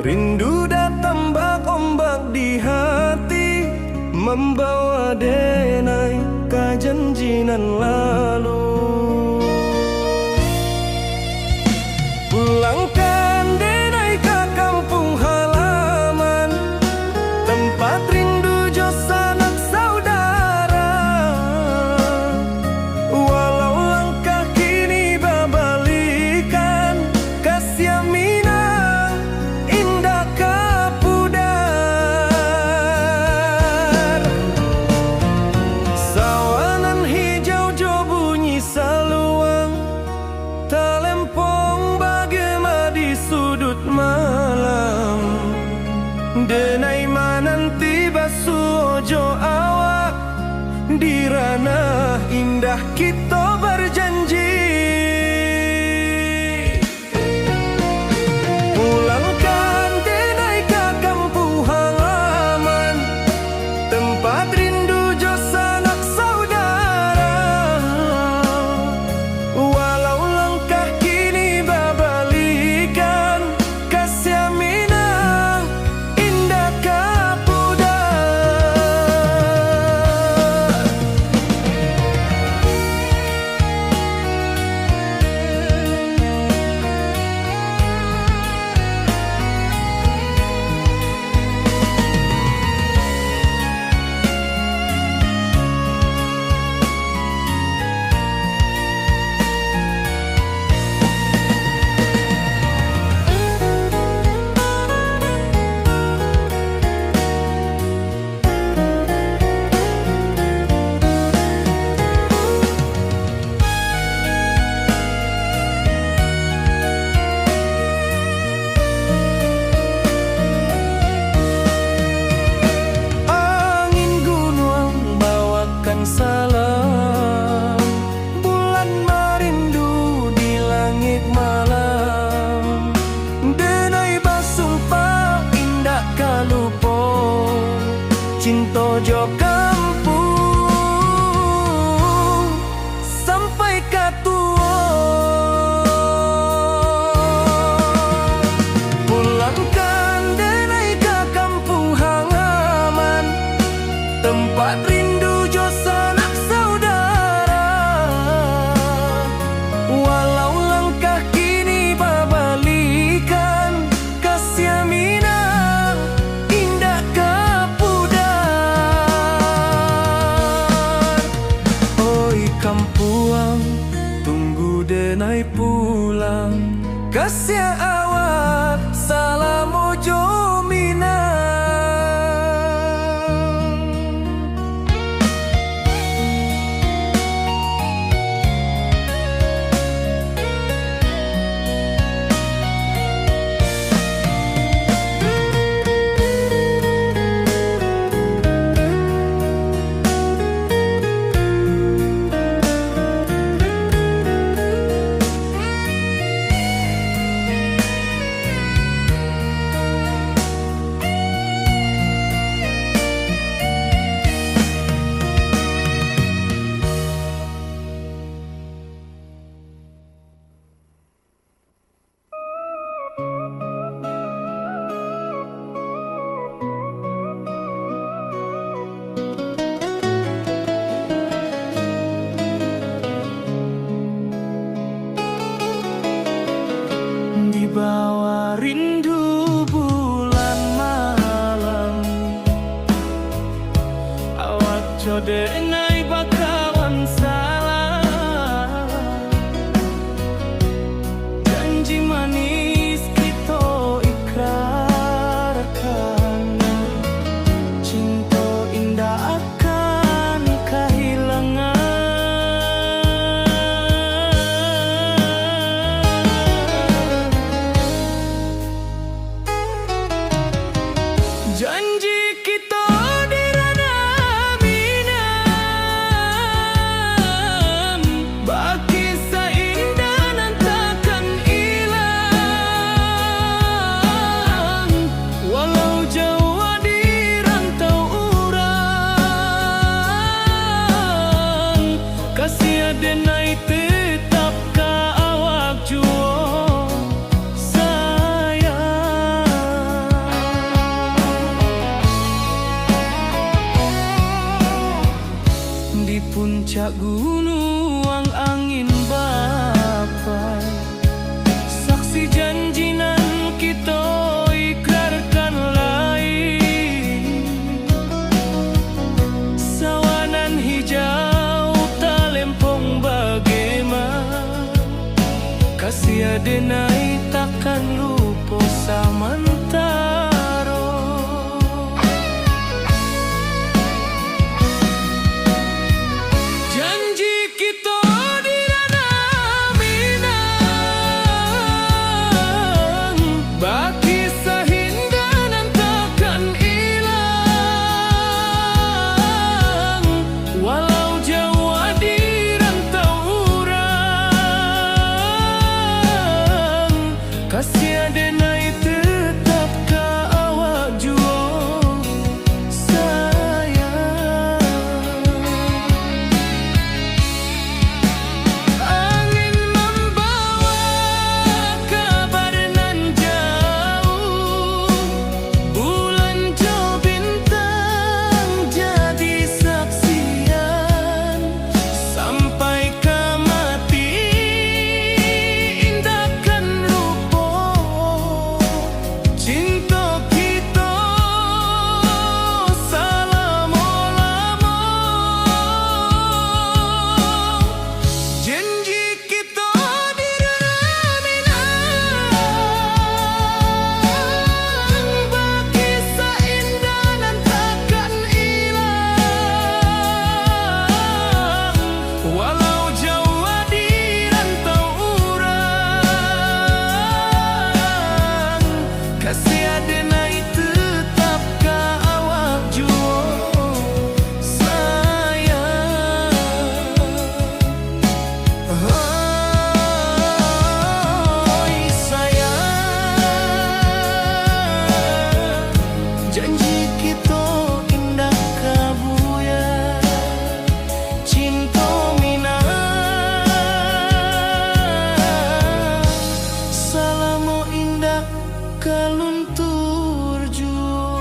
Rindu datang ombak di hati, membawa denai ke janjinan lalu. Pulangkan denai ke kampung halaman, tempat rindu jo sanak saudara. Walau langkah kini babalikan, kasih Minang indah kapudar. Sawangan hijau jo bunyi saluang, talempong bagema di sudut malam. Denai mananti basuh ojo awak, di ranah indah kita berjanji. Pulangkan denai ke kampung halaman, tempat rindu jo sanak saudara. Walau langkah kini babalikan, kasih Minang indah kapudar. Angin gunung bawakan salam, bulan merindu di langit malam. Denai basumpah indah kalupo, cinta jo kampung sampai katua. Pulangkan denai ke kampung halaman, tempat rindu jo sanak saudara. Walau langkah kini babalikan, kasih Minang indah kapudar. Oi kampuang, tunggu denai pulang, kasih awak salam ojo Minang. Di bawah rindu bulan malam, awak jo denai bakawan salam. Janji manis kita ikrarkan, cinta indah akan kehilangan. Janji kita di ranah Minang, baki seindah nan takkan hilang. Walau jauh di rantau urang, kasih denai tetap ka awak juo sayang. kasih adenai tetap ka awak jua sayang. Oi sayang, janji kita indah kabuya, cinta mina salamo indah kaluntur jua.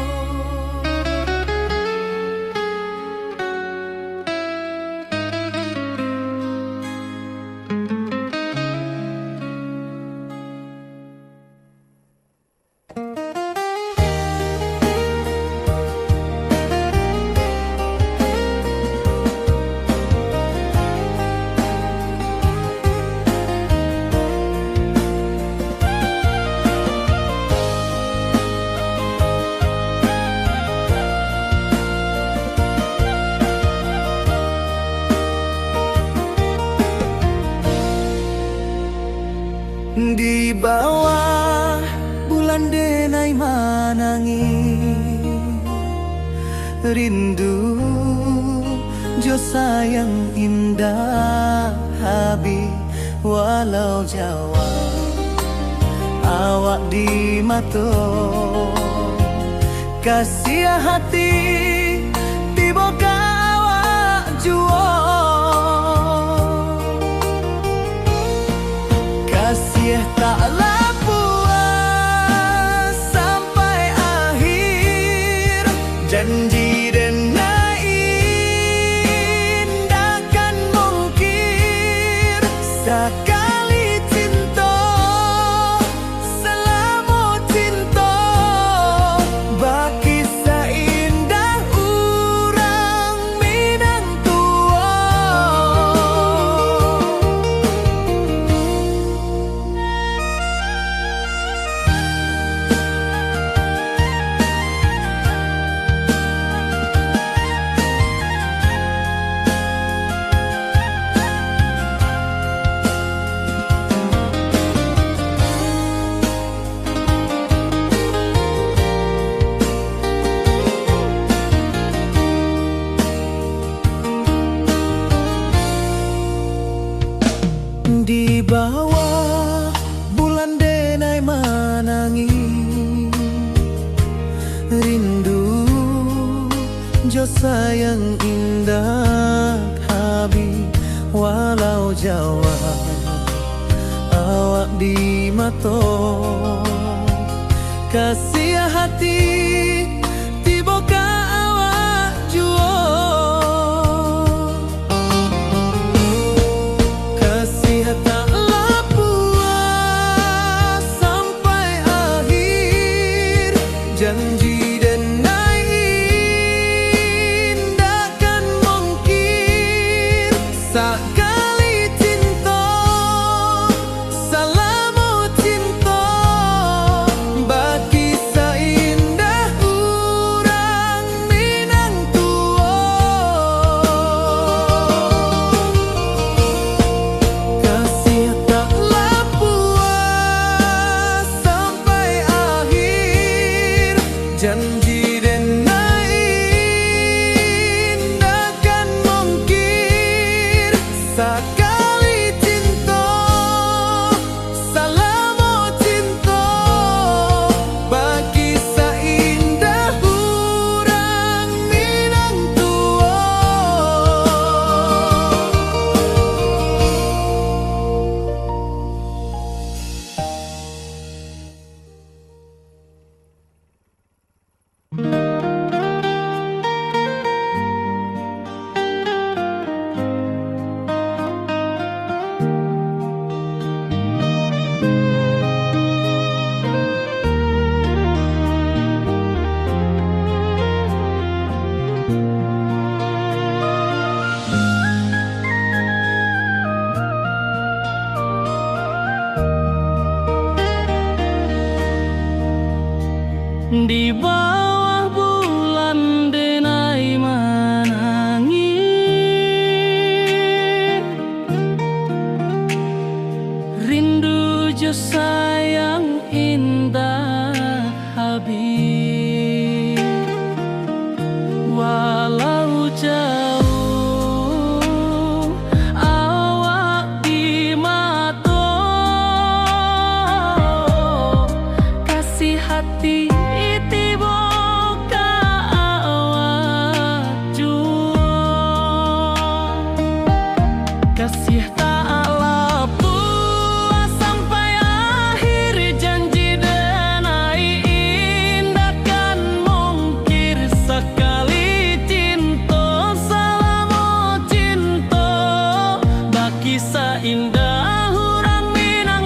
Di bawah bulan denai manangi, rindu jo sayang indah habi walau Jawa awak di mato kasih hati tiba ka awak jua. Kasih taklah puas sampai akhir, janji denai indah kan mungkir. Sekali cinta selama cinta, baki seindah urang Minang tua. Di bawah bulan denai manangi, rindu jo sayang indah habi walau Jawa awak di mato kasih hati tiba ka awak jua. Kasih taklah puas sampai akhir, janji denai indah kan mungkir. Sekali cinta selama cinta, baki seindah urang Minang tua. Kasih taklah puas sampai akhir, janji denai indah kan mungkir. Sekali cinta selama cinta, baki seindah urang Minang tua. Di bawah bulan denai manangi, rindu jo sayang indah tiba ka awak jua. Kasih tak puas sampai akhir, janji denai indah kan mungkir sekali cinta, selama cinta baki seindah urang Minang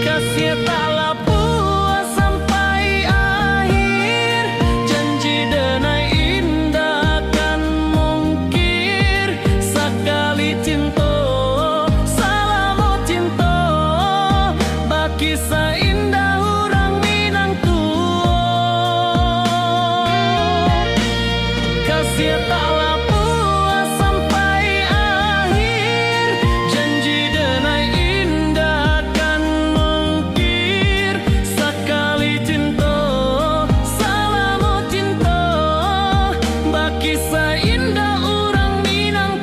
kasih taklah puas sampai akhir, janji denai indah kan mungkir sekali cinta, selama cinta baki seindah urang Minang kasih taklah puas sampai akhir, janji denai indah kan mungkir sekali cinta, selama cinta baki seindah urang Minang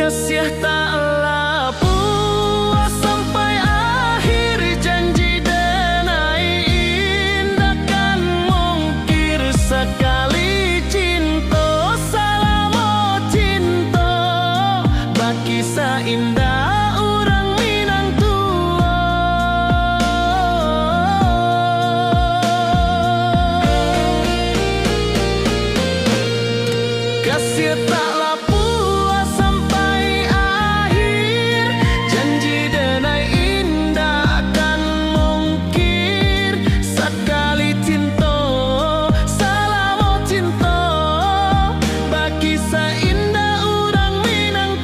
kasih taklah puas sampai akhir, janji denai indah kan mungkir sekali cinta, selama cinta baki seindah urang Minang kasih taklah puas sampai akhir, janji denai indah kan mungkir sekali cinta, selama cinta baki seindah urang Minang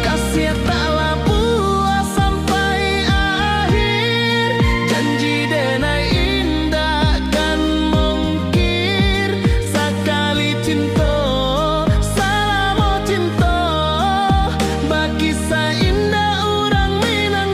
kasih taklah puas sampai akhir, janji denai indah kan mungkir sekali cinta, selama cinta baki seindah urang Minang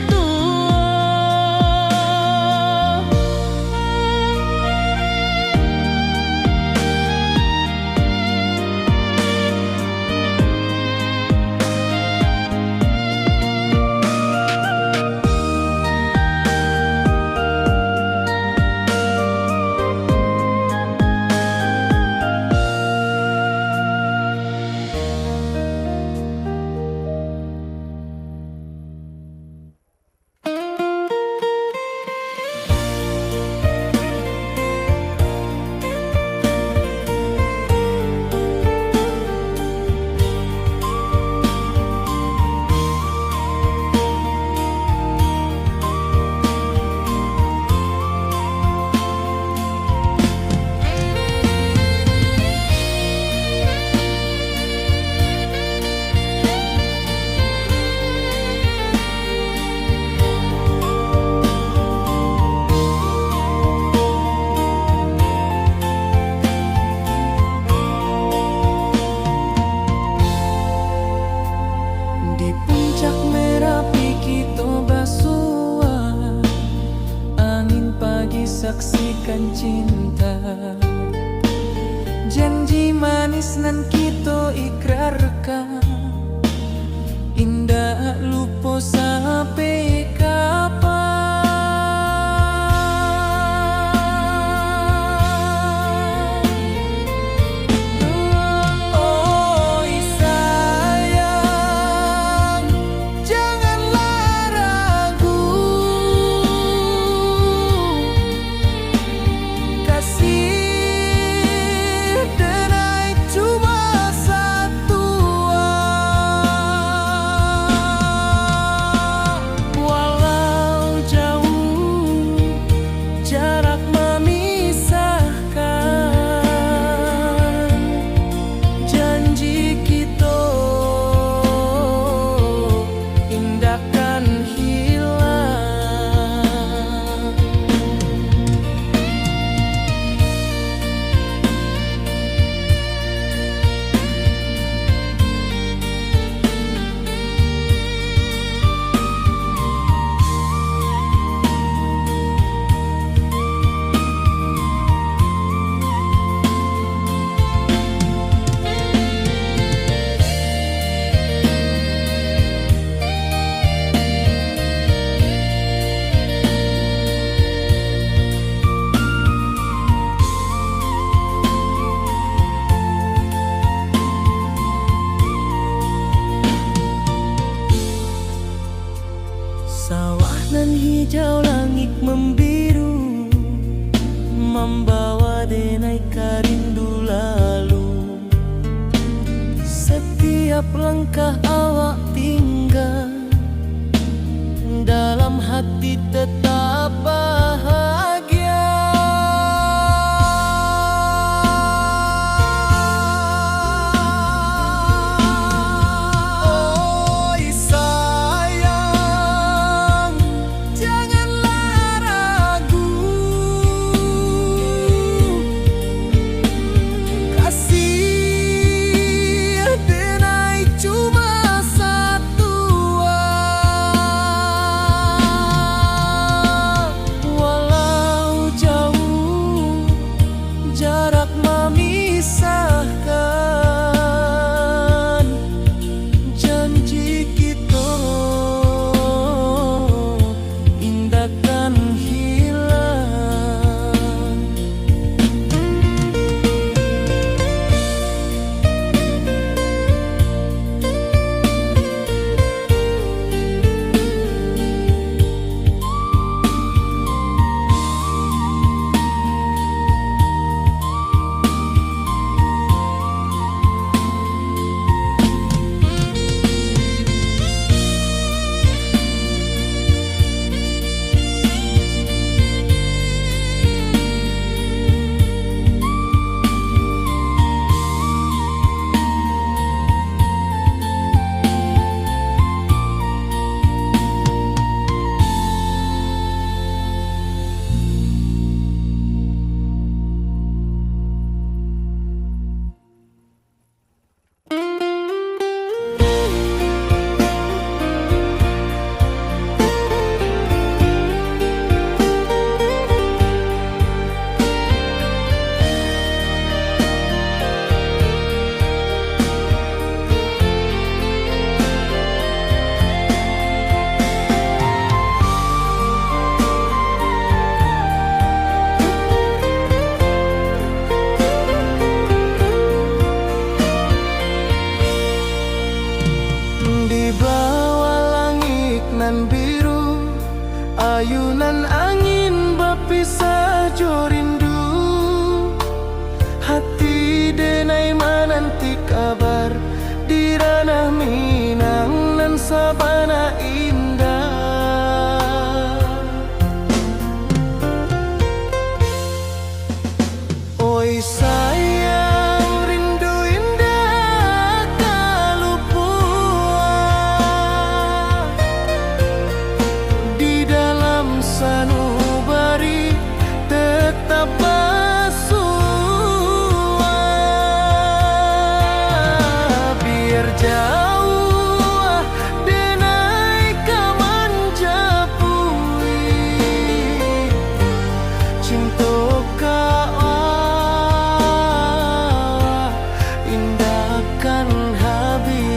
di puncak Merapi kita basua, angin pagi saksikan cinta, janji manis nan kita ikrarkan, indah lupa sampai kapan. Oi sayang, janganlah ragu, kasih denai cuma satu mereka rindu lalu. Setiap langkah awak tinggal, dalam hati tetap bahagia. Oi sayang, janganlah ragu, kasih denai cuma satu. Walau jauh jarak memisahkan, janji kita indahkan hilang. Di bawah langit nan biru, ayunan angin berpisah jo rindu. Hati denai menanti kabar di ranah Minang nan sabana indah. Oi sayang, rindu indah kalupua di dalam sanubari tetap bersua. Biar jauh denai kaman japui, cinta kau indahkan habis.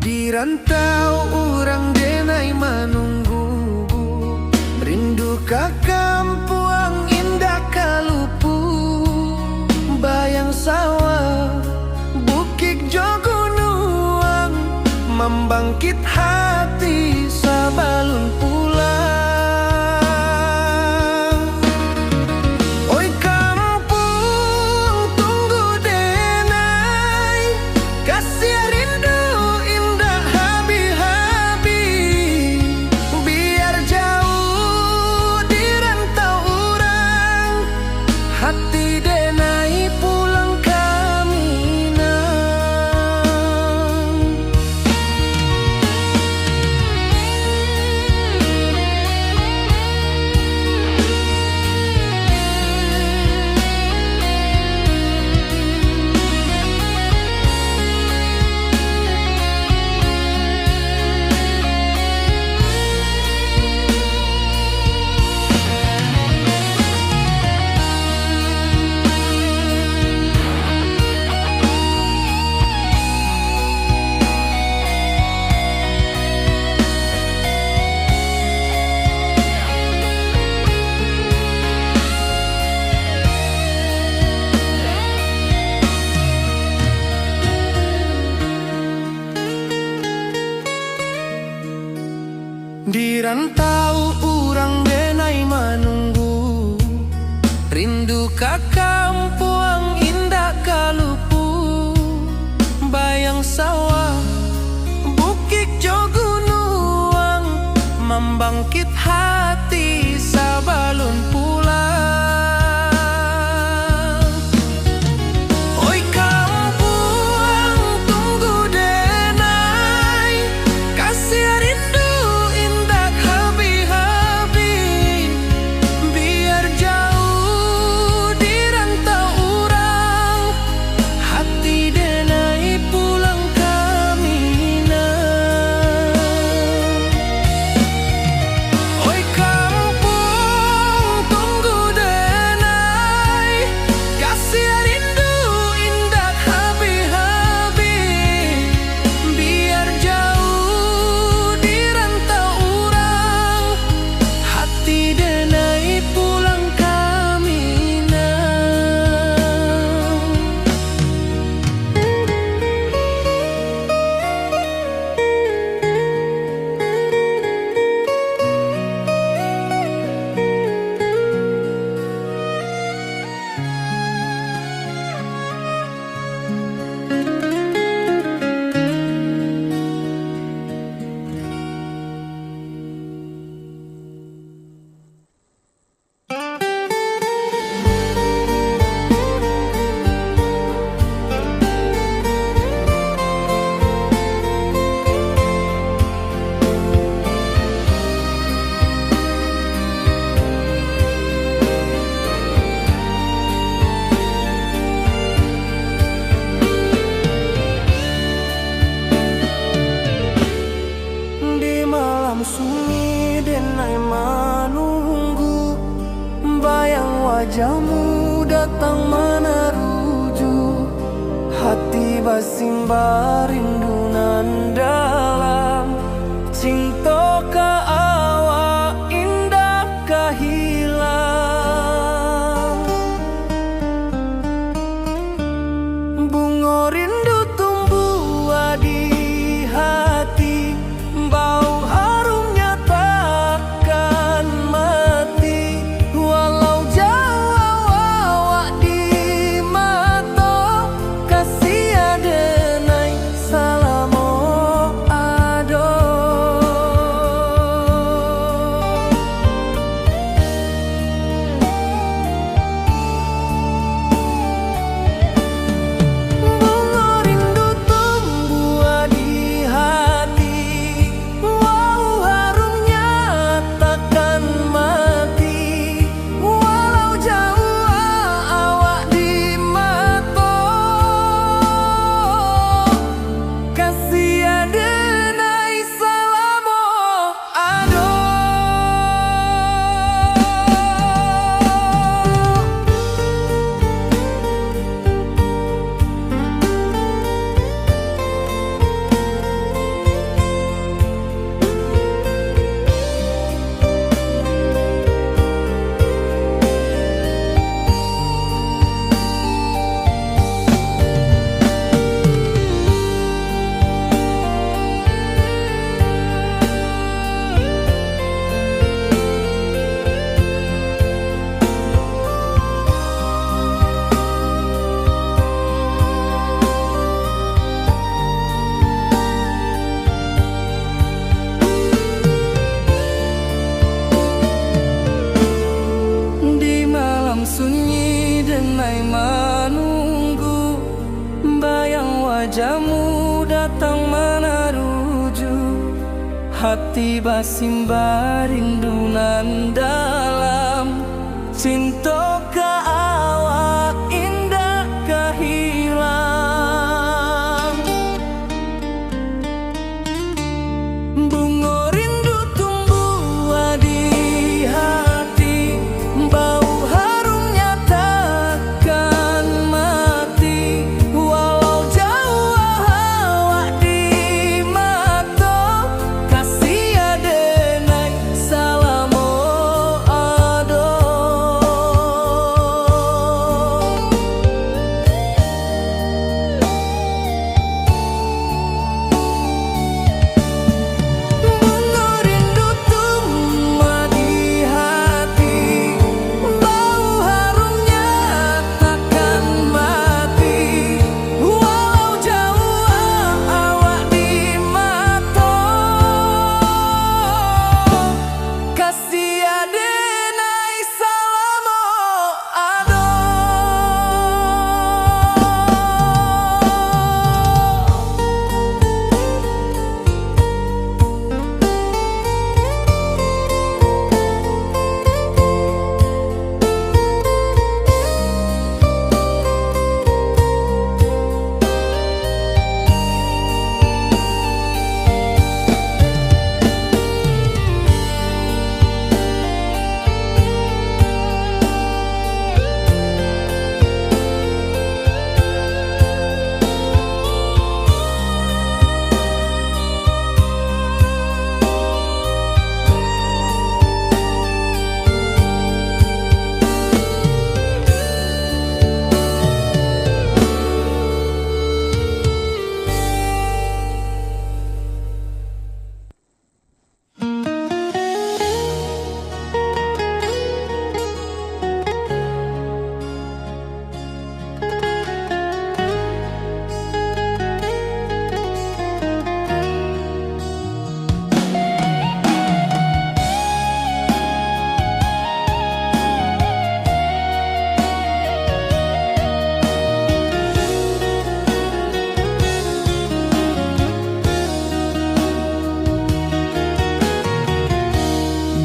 Di rantau orang denai menunggu, rindu ka kampuang indah kalupu. Bayang sawah, bukit jo gunung, membangkit hati sabalun pulang. Oi kampung tunggu denai, kasih rindu indah habi-habi. Biar jauh di rantau orang, hati denai pulang ke Minang. Di rantau urang denai menunggu, rindu ka kampuang indah kalupu. Bayang sawah, bukit jo gunung, membangkit hati sabalun pulang. Oi kampuang tunggu denai, kasih rindu indah habi-habi. Biar jauh di rantau urang, hati denai pulang ke Minang. Oi kampung tunggu denai, kasih rindu indah habi-habi. Biar jauh di rantau urang, hati denai pulang ke Minang. Di malam sunyi denai menunggu, bayang wajahmu datang meneruju. Hati basimba rindu nan dalam, cinta ka awak indah ka hilang. Bunga rindu tumbuh di hati, bau harumnya takkan mati. Walau jauh awak di mata, kasih denai salah hati basimba rindunan dalam cinta ka awak indah kahilang. Bunga rindu tumbuh di hati, bau harumnya takkan mati. Walau jauh awak di mata, kasih adenai salamo ado. Bunga rindu tumbuh di hati, bau harumnya takkan mati. Walau jauh awak di mata, kasih adenai salamo ado.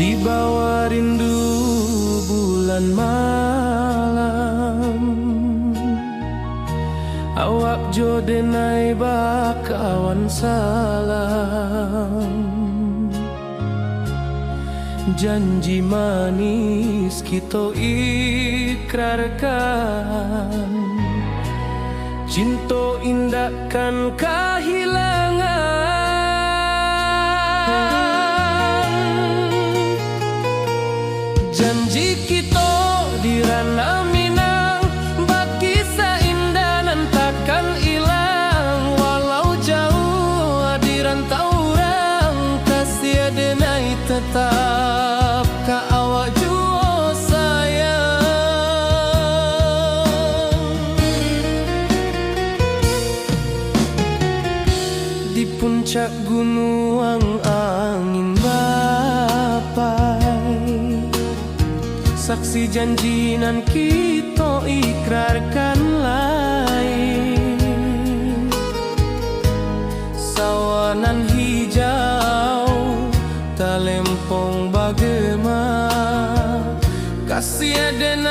Di bawah rindu bulan malam, awak jodenai bakawan salam. Janji manis kita ikrarkan, cinta indahkan kehilangan. Janji kita di ranah Minang, bakisah indah nan takkan hilang. Walau jauh di rantau orang, kasih adenai tetap ka awak jua sayang. Di puncak gunung angin bapai, saksi janji nan kita ikrarkan lain. Sawanan hijau talempong bagema, kasih adenai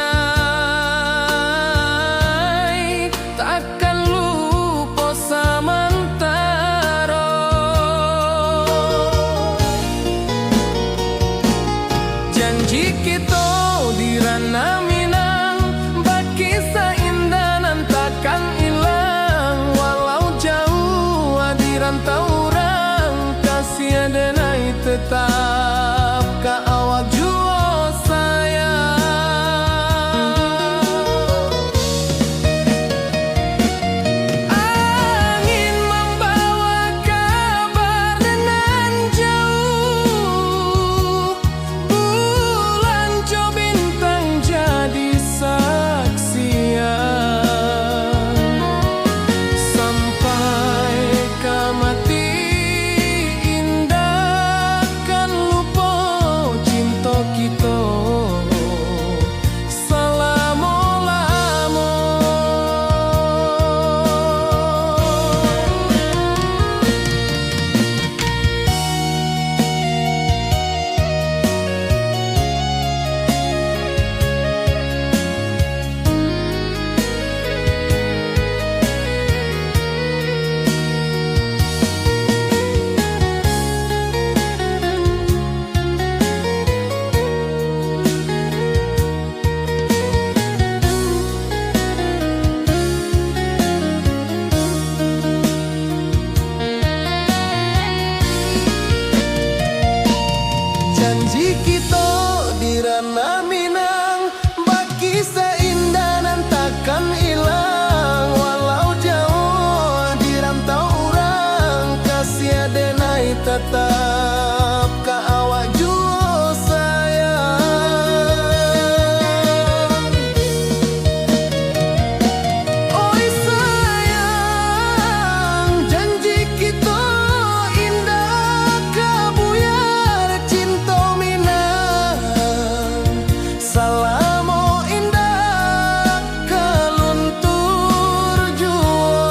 takkan lupa samantara. Janji kita di ranah Minang, bakisah indah nan takkan hilang. Walau jauh di rantau orang, janji kita di ranah Minang, baki seindah dan takkan hilang. Walau jauh di rantau orang, kasih denai tetap ka awak jua sayang. Oi sayang, janji kita indah kabuyar cinta Minang. Salamo indah kaluntur jua.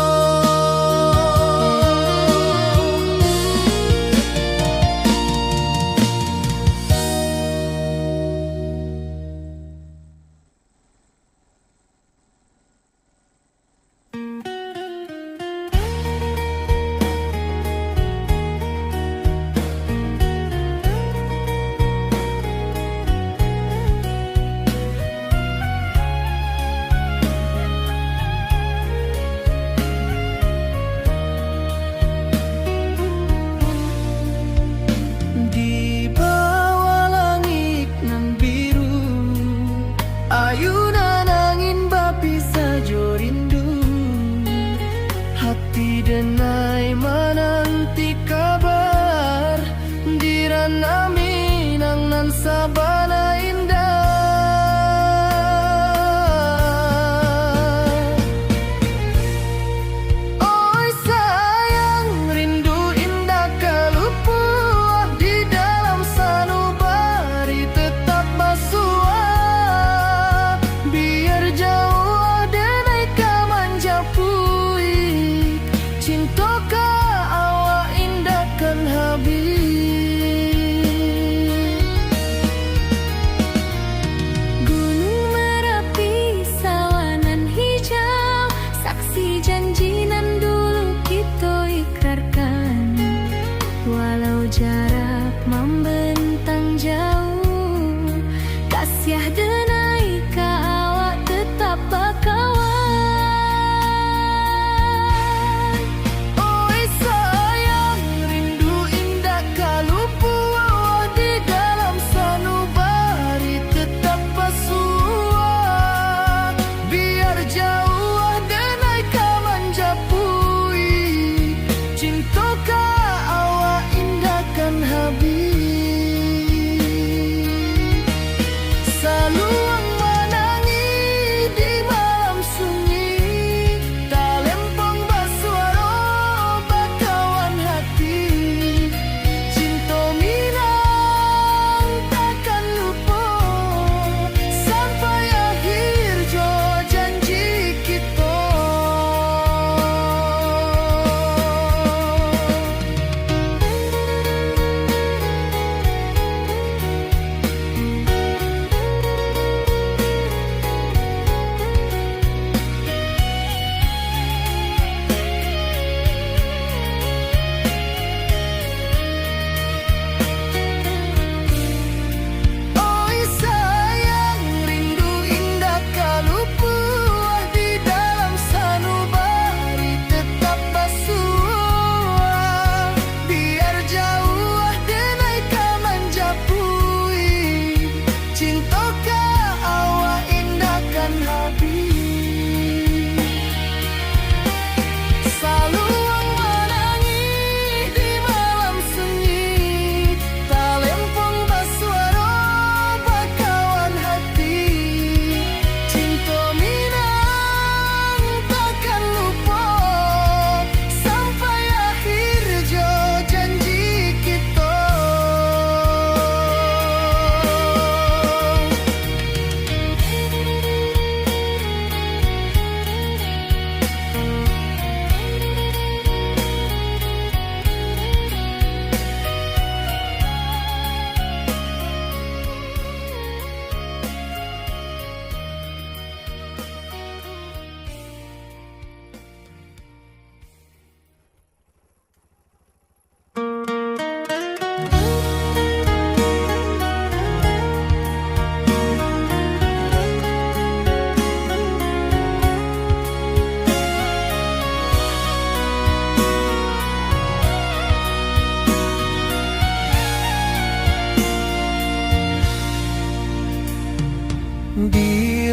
Di bawah langit nan biru, ayunan angin bapi sajo rindu. Hati denai menanti kabar, di ranah Minang nan sabana indah. Oi sayang, rindu indah kalupuah di dalam sanubari tetap basuah. Biar jauh denai ka manjapui, cinta ka awak indah kan habis. Gunung Merapi, sawanan hijau, saksi janji nan dulu kita ikrarkan. Walau jarak membentang jauh, kasih denai ka awak tetap bakawan. Oi sayang, rindu indah kalupuah di dalam sanubari tetap basuah. Biar jauh denai ka manjapui, cinta ka awak indah kan habis.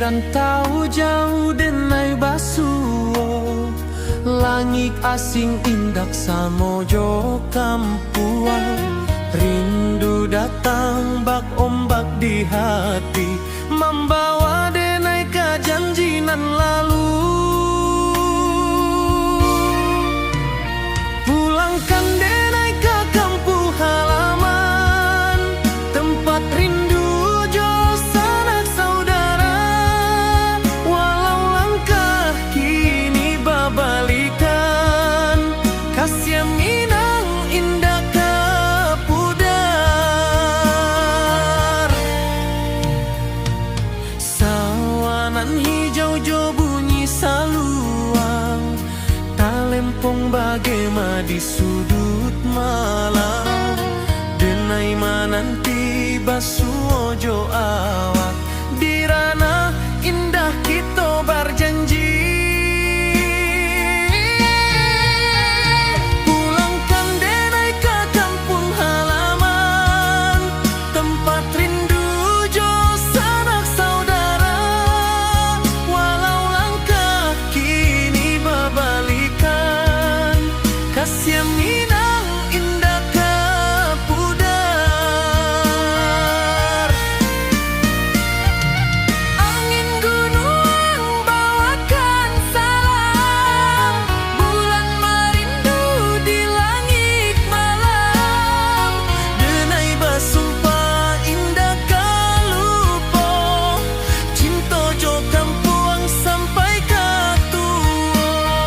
rantau jauh denai basuo, langit asing indak samojo kampuang. Rindu datang bak ombak di hati, membawa denai ke janjinan lalu. Pulangkan denai ke kampung halaman, tempat rindu jo sanak saudara. Walau langkah kini babalikan, kasih minang indah ke pudar. Sawanan hijau jo bunyi saluang, talempong bagema di sudut malam. Denai mananti basuojo awak, di ranah indah kita berjanji. Pulangkan denai ke kampung halaman, tempat rindu jo sanak saudara. Walau langkah kini babalikan, kasih minang indah ke pudar. Angin gunung bawakan salam, bulan merindu di langit malam. Denai basumpah indah kalupo, cinta jo kampuang sampai ke tua.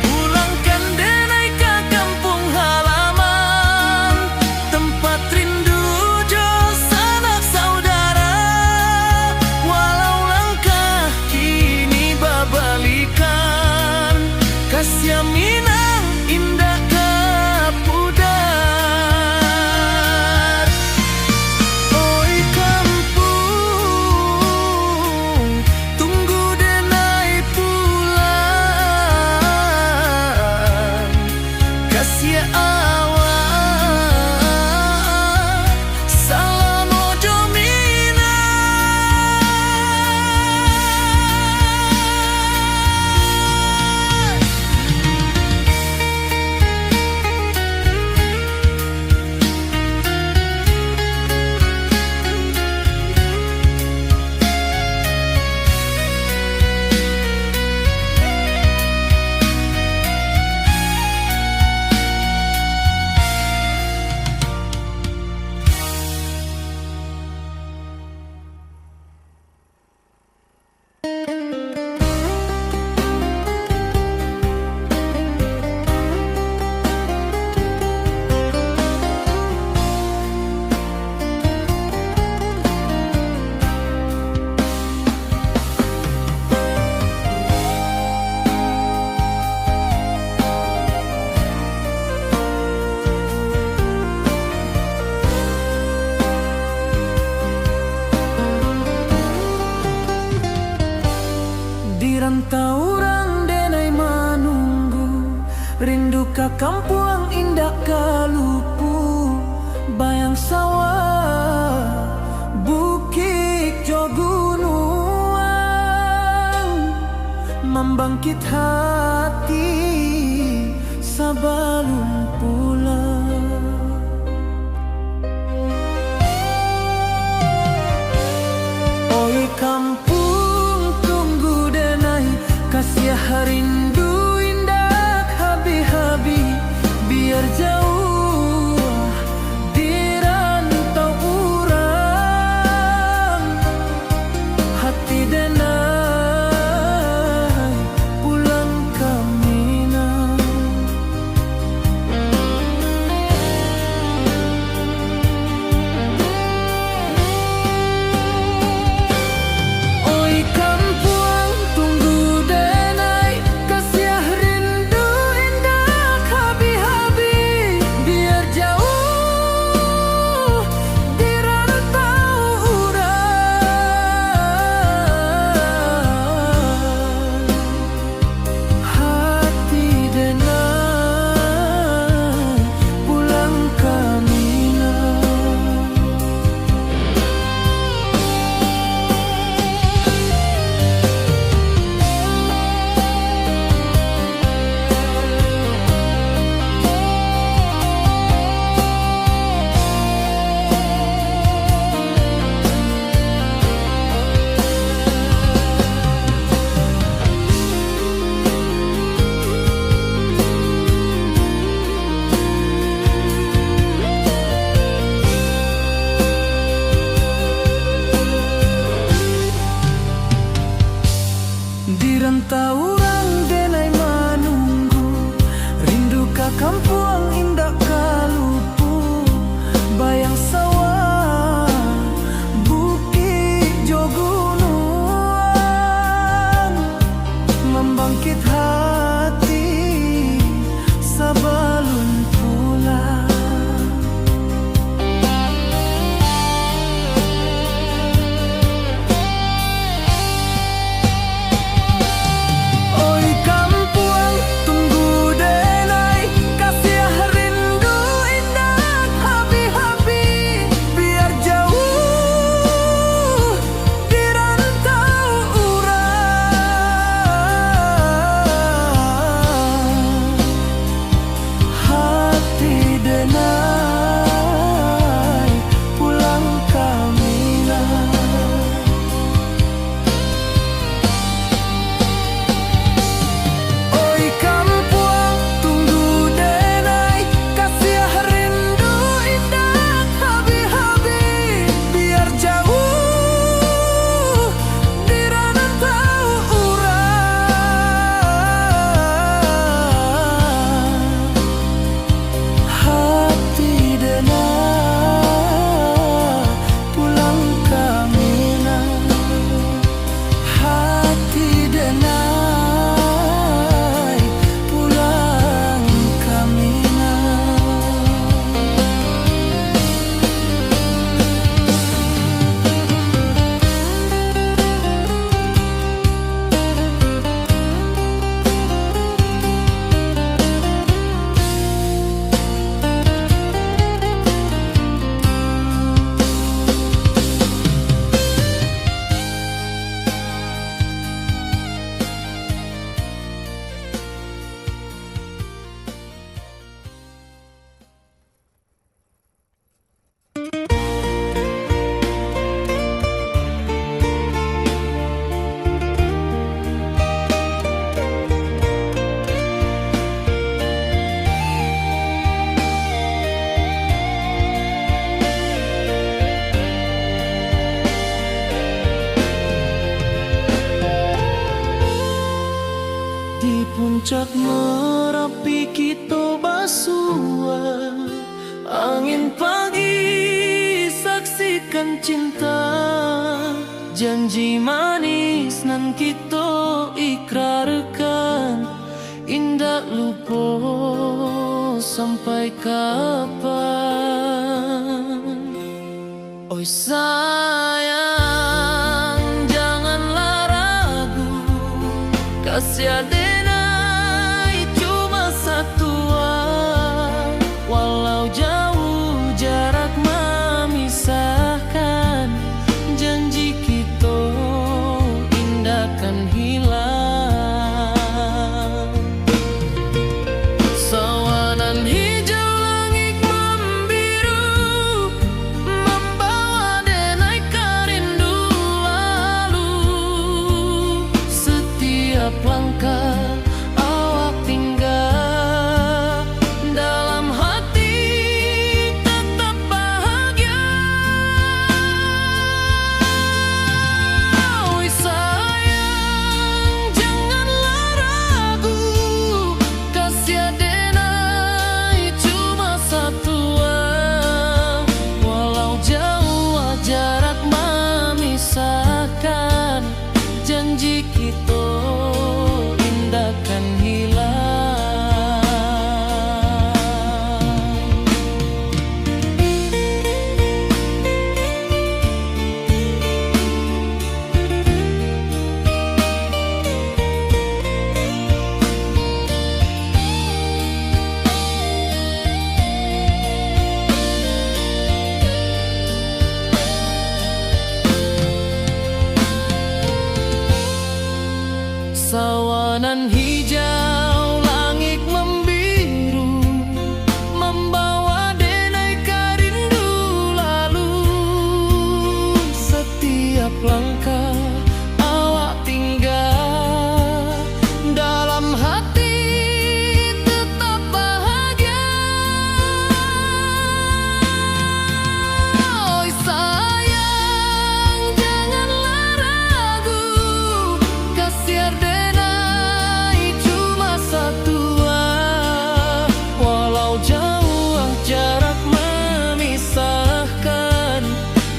Pulangkan denai ke kampung halaman, tempat rindu jo sanak saudara. Walau langkah kini babalikan, kasih minang indah ke pudar. Oi kampung, tunggu denai pulang. Kasih awak, salam ojo minang. Di rantau orang denai manunggu, rindu ke kampung indah kalupu. Bayang sawah, bukit jo gunung, membangkit hati sebelum pulang. Oi kampung, tunggu denai, kasih rindu indah habi-habi. Biar jauh di rantau urang, hati denai pulang cinta urang denai manunggu, rindu ka kampung indah kalupu, bayang sawah bukit jo gunung, membangkit hati sabalun pulang. Oi kampung tunggu denai, kasih rindu indah habi-habi, biar jauh di rantau urang. Hati denai pulang ka Minang. Oi kampung tunggu denai, kasih rindu indah habi-habi, biar jauh di rantau urang. Hati denai pulang ka Minang. Hati denai pulang ka Minang. Di puncak Merapi kita basua, angin pagi saksikan cinta, janji manis nan kita ikrarkan, indah lupa sampai kapan. Oi sayang janganlah ragu, kasih denai cuma satuan, walau jauh jarak memisahkan, janji kita indah kan hilang. Sawanan hijau langit membiru, membawa denai kerindu lalu, setiap langkah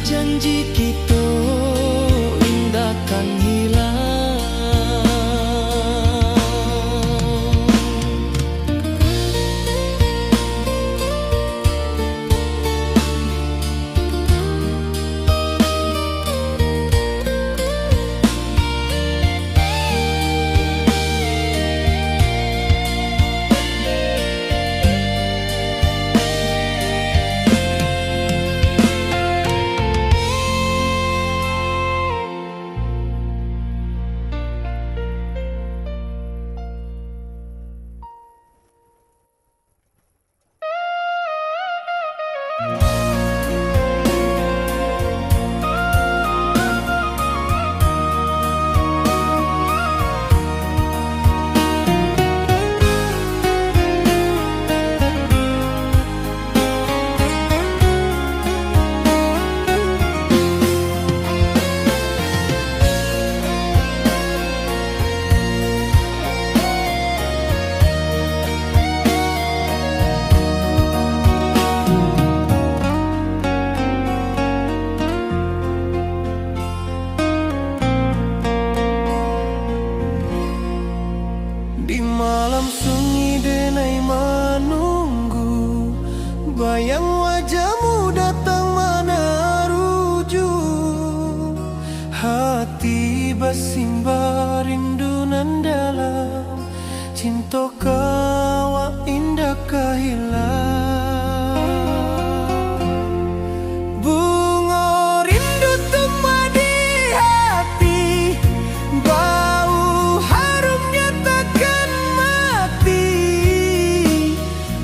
Janji kita indah kan hilang. Di malam sunyi denai menunggu, bayang wajahmu datang mana rujuk. Hati bersimbar rindu nan dalam, cinta kawa indah kehilang. Bunga rindu tumbuh di hati, bau harumnya takkan mati.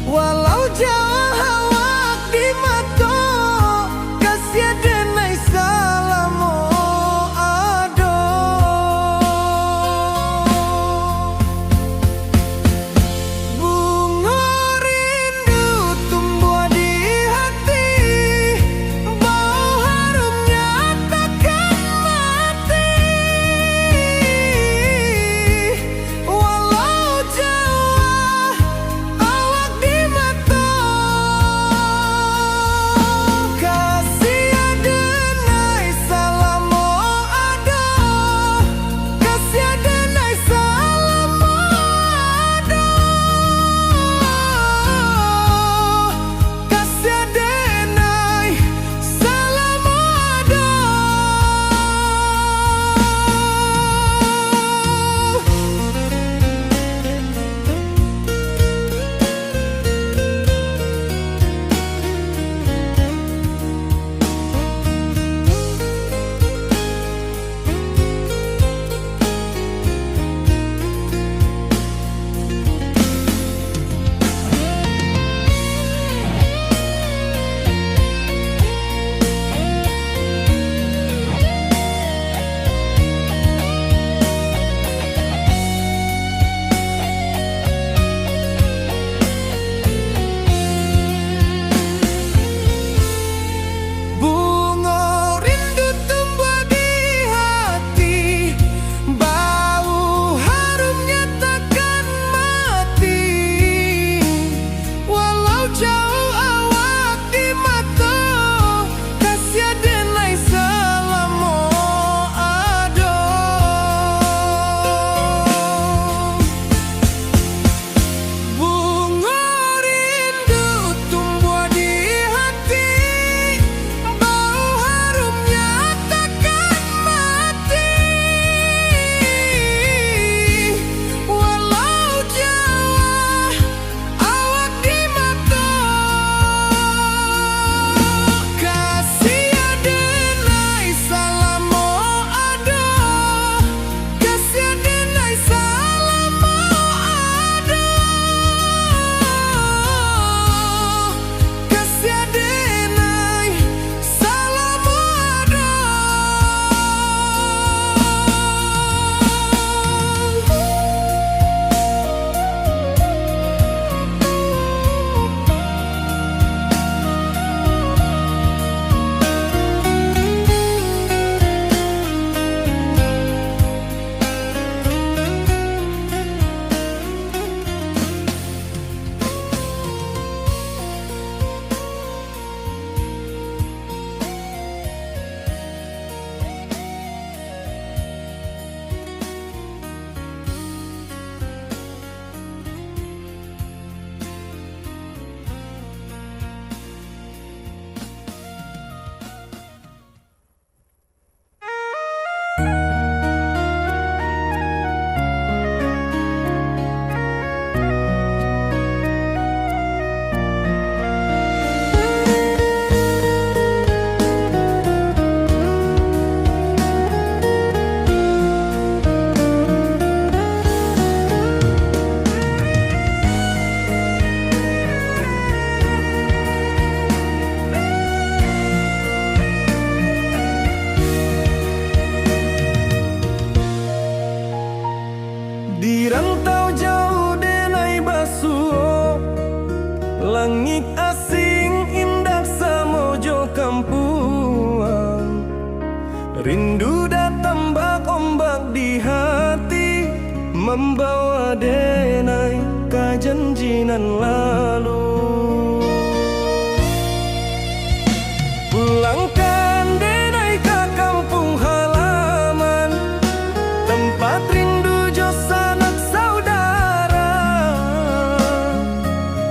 Walau jauh awak di mata, kasih denai salamo ado. Bunga rindu Rindu datang ombak di hati, membawa denai ke janjinan lalu. Pulangkan denai ke kampung halaman, tempat rindu jo sanak saudara.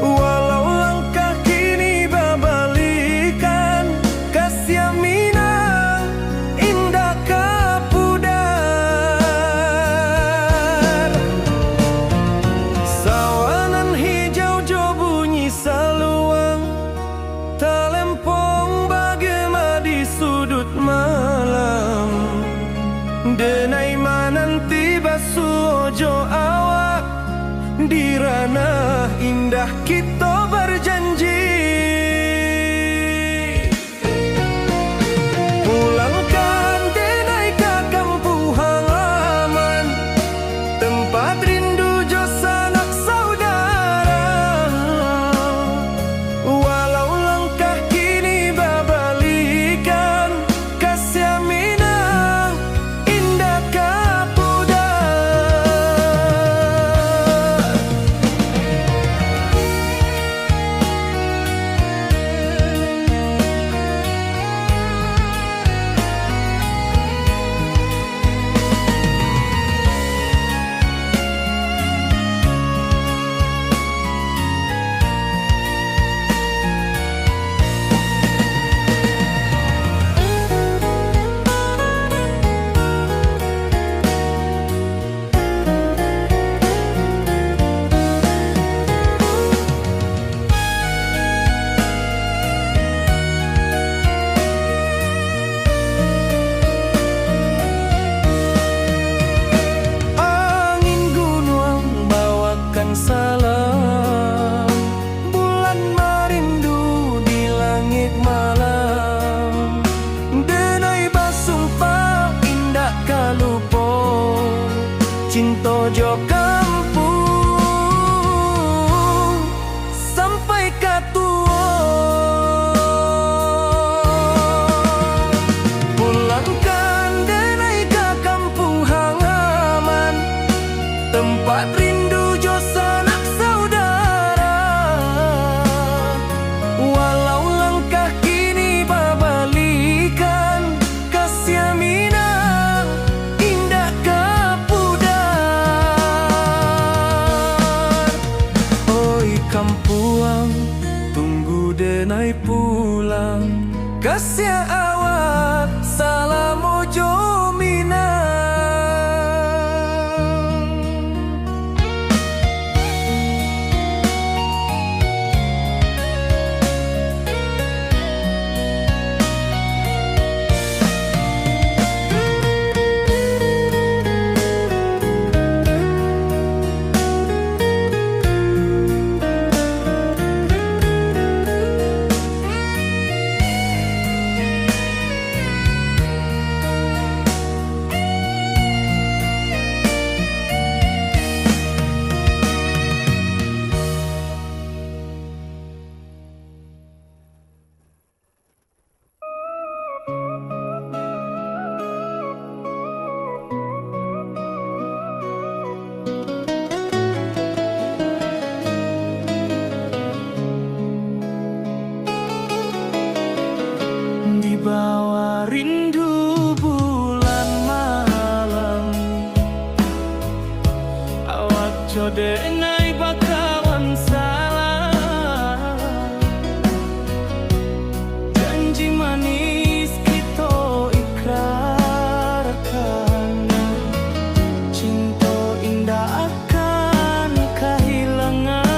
Walau langkah kini babalikan, kasih Minang indah kapudar. Sawanan hijau jo bunyi saluang, talempong bagema di sudut malam. Denai mananti basuh jo awak, di ranah indah kita berjanji. Pulangkan denai ke kampung halaman, tempat rindu jo sanak saudara. Walau langkah kini babalikan, kasih Minang indah kapudar. Angin gunung bawakan salam, bulan merindu di langit malam. Denai basumpah indah kalupo, cinta jo kampung sampai katua. Pulangkan denai ke kampung halaman, tempat rindu jo sanak saudara. Walau langkah kini babalikan, kasih Minang indah kapudar. Oi kampuang, tunggu denai pulang, kasih awak salam ojo Minang. Di bawah rindu bulan malam, awak jo denai bakawan salam. Janji manis kita ikrarkan, cinta indah akan kehilangan.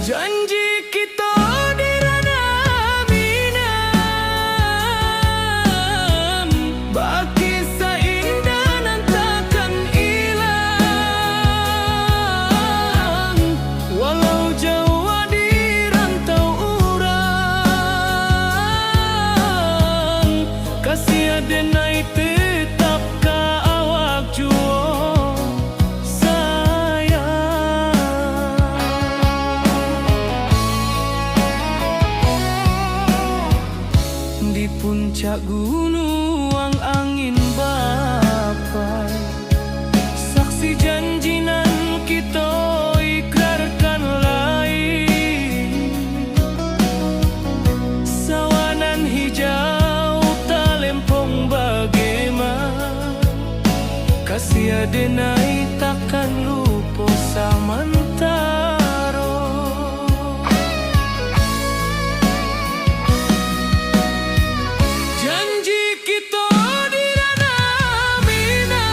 Janji kita di ranah Minang, baki seindah nan takkan hilang. Walau jauh di rantau urang, kasih denai tetap ka awak juo sayang. denai takkan lupa samantaro. Janji kita di ranah Minang,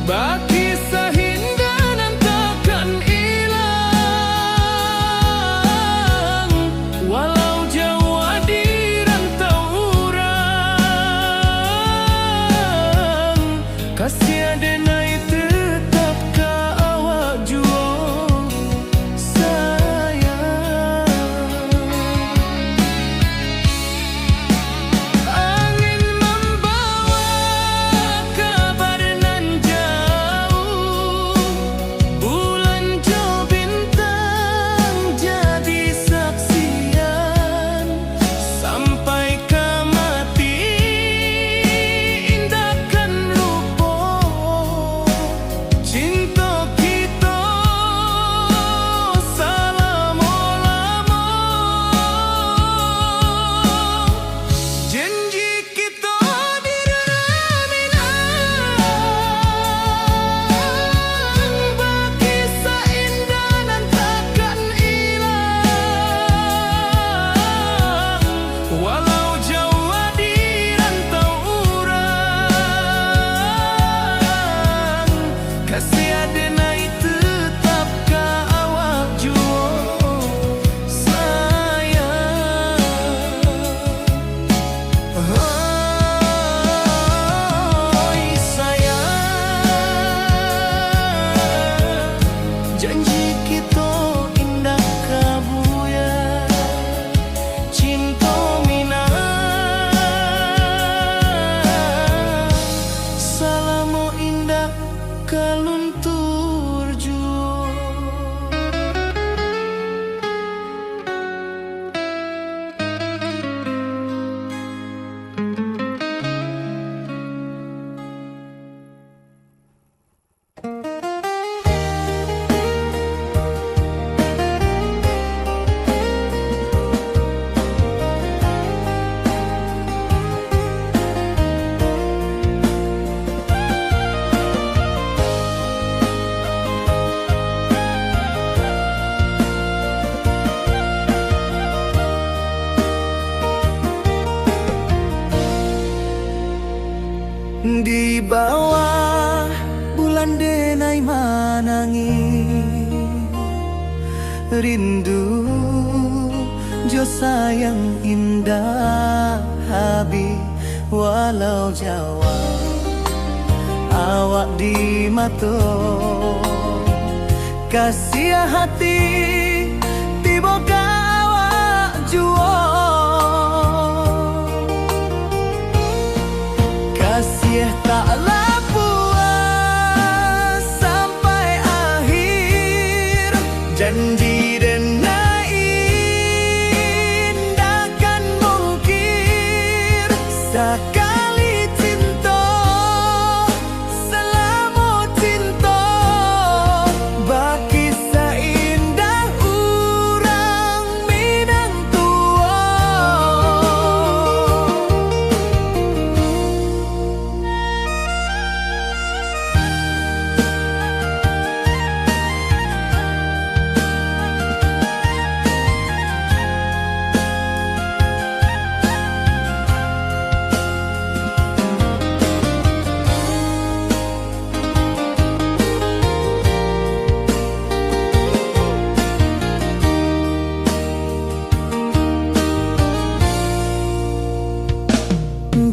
baki sahindanan takkan hilang. Walau Jawa di rantau urang, kasih denai tetap ka awak jua sayang. Angin membawa kabar nan jauh, bulan jo bintang jadi saksian. Sampai ke mati indahkan lupa cinta kita selama-lama. Janji kita di ranah Minang, baki seindah nan takkan hilang. Walau Jawa di rantau urang, kasih denai tetap ka awak jua sayang. Oi sayang, janji kita indah kabuya, cinta Minang salamo indah kaluntur jua. Di bawah bulan denai manangi, rindu jo sayang indah habi. Walau Jawa awak di mato, kasih hati tiba ka awak jua. Kasih taklah puas sampai akhir, janji denai indahkan mungkir. Sekali cinta selama cinta, baki seindah urang Minang tua.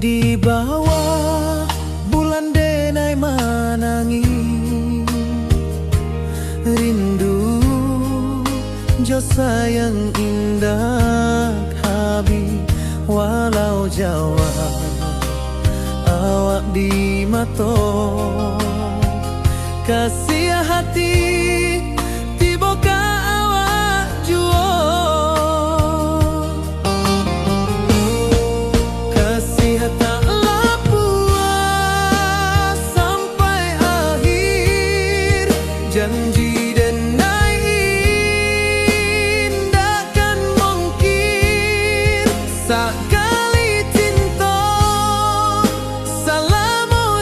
Di bawah bulan denai manangi, rindu jo sayang indah habi. Walau Jawa awak di mato, kasih hati tiba ka awak jua. Kasih taklah puas sampai akhir, janji denai indahkan mungkir. Sekali cinta selama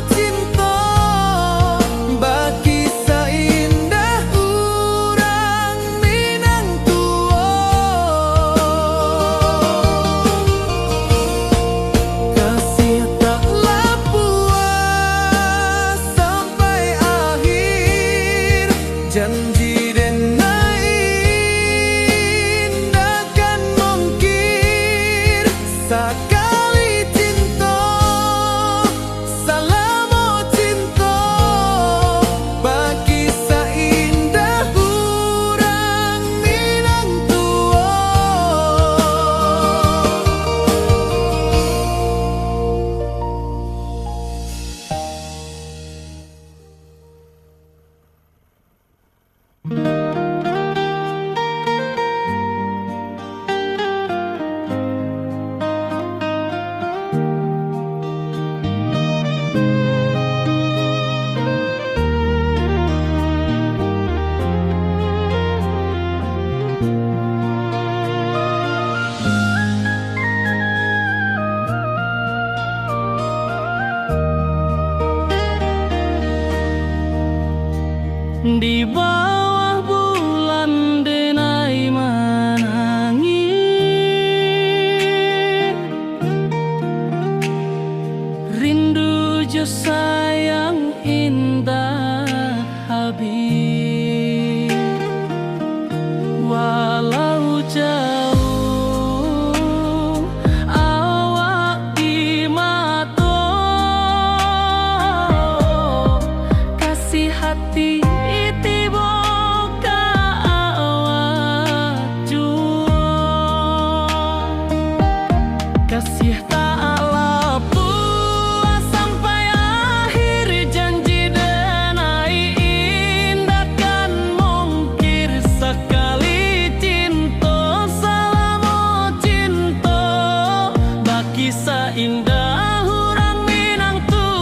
janji denai indah kan mungkir sekali cinta selama cinta bagi seindah urang Minang tua. Di bawah bulan denai menangis, rindu jo sayang indah habis. Walau jauh awak di mata, kasih hati kasih tak puas sampai akhir, janji denai indah kan mungkir sekali cinta selama cinta bagi seindah urang Minang tua.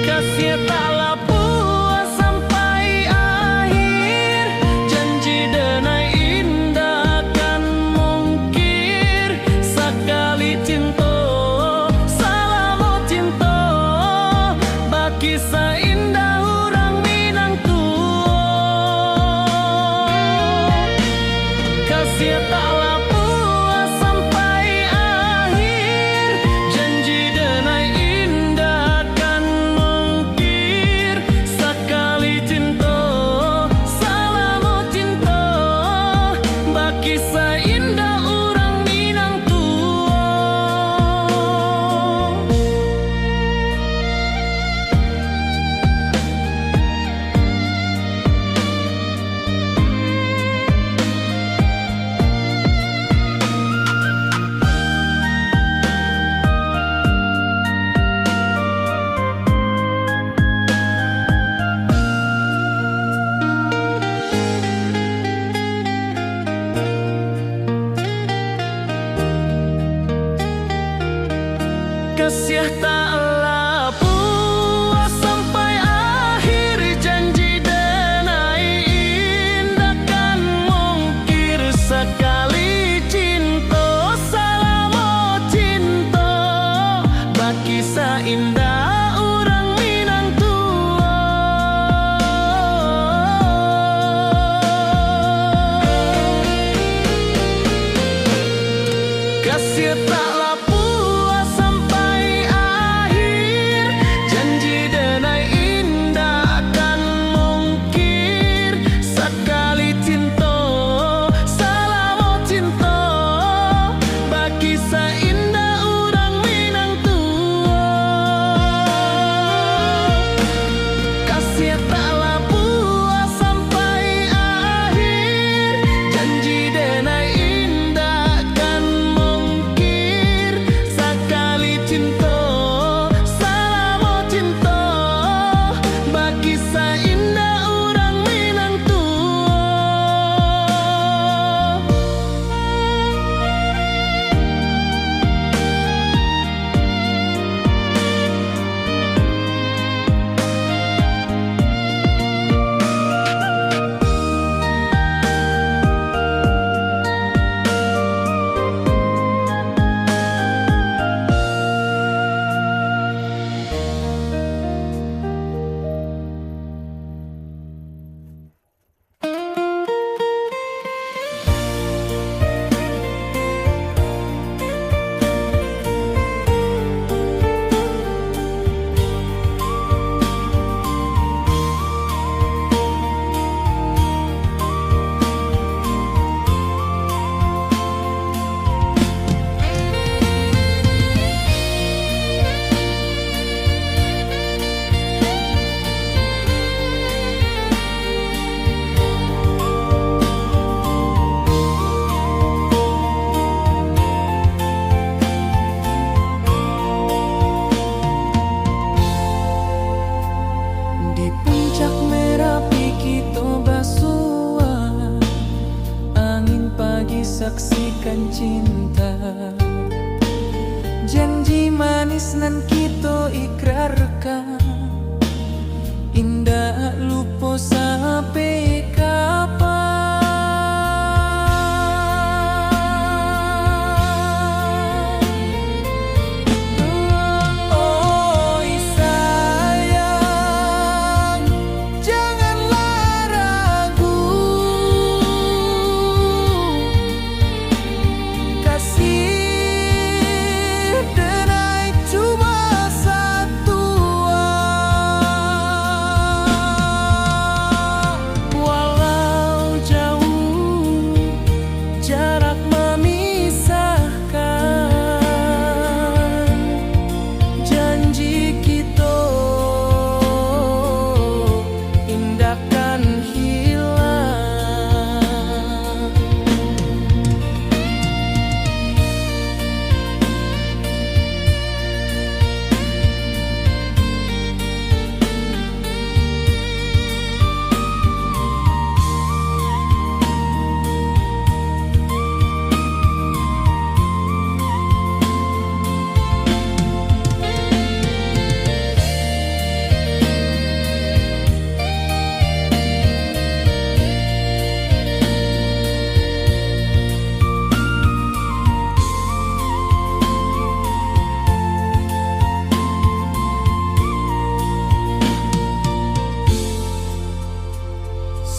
Kasih tak puas sampai akhir, janji denai indah kan mungkir sekali cinta selama cinta bagi seindah urang Minang tua. Kasih tak puas sampai akhir, janji denai indah kan mungkir sekali cinta selama cinta bagi seindah urang Minang tua. Kasih taklah puas sampai akhir, janji denai indah kan mungkir sekali cinta selama cinta bagi seindah urang Minang tua. Kasih taklah puas sampai akhir, janji denai indah kan mungkir sekali cinta selama cinta bagi seindah urang Minang tua. Kasih taklah puas sampai akhir, janji denai indah kan mungkir janjis nan kita ikrarkan, indah lupa sampai kapan. Oi sayang, janganlah ragu, kasih denai cuma satu. Walau jauh jarak memisahkan, janji kita indahkan hilang.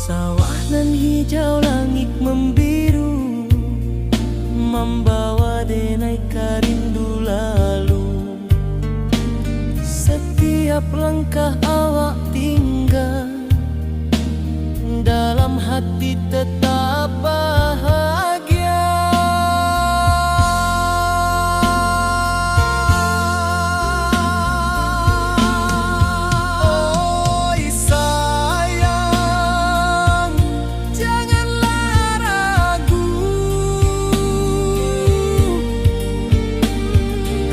Sawah nan hijau, langit membiru, membawa denai karindu lalu. Setiap langkah awak tinggal, dalam hati tetap bahagia. Oi sayang, janganlah ragu,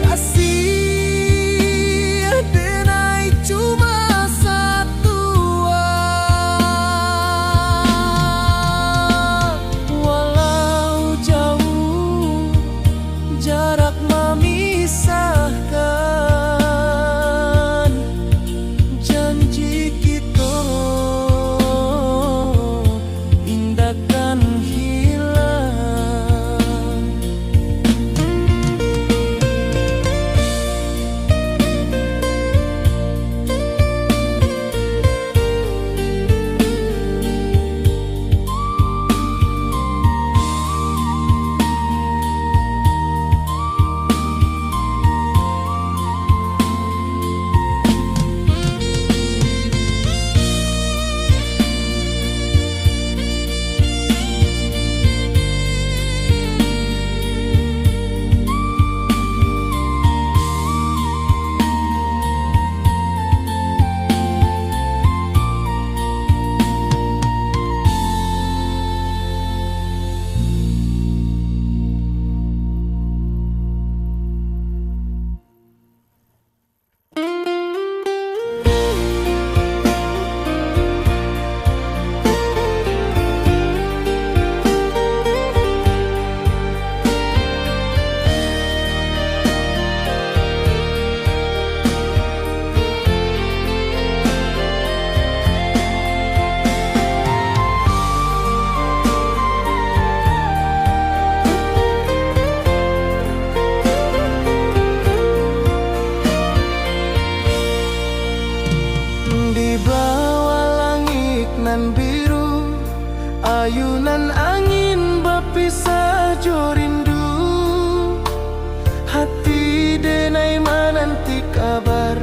kasih denai cuma satu. Walau jauh jarak memisahkan, janji kita indahkan hilang. Di bawah langit nan biru, ayunan angin berpisah jo rindu. Hati denai menanti kabar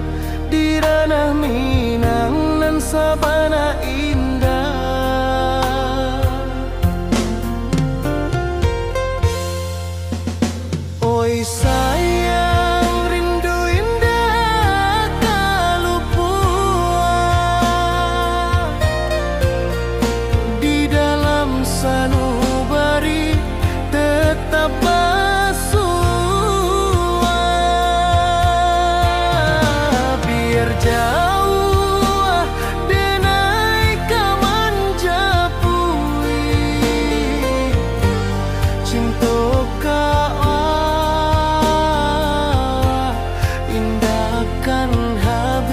di ranah Minang nan sabana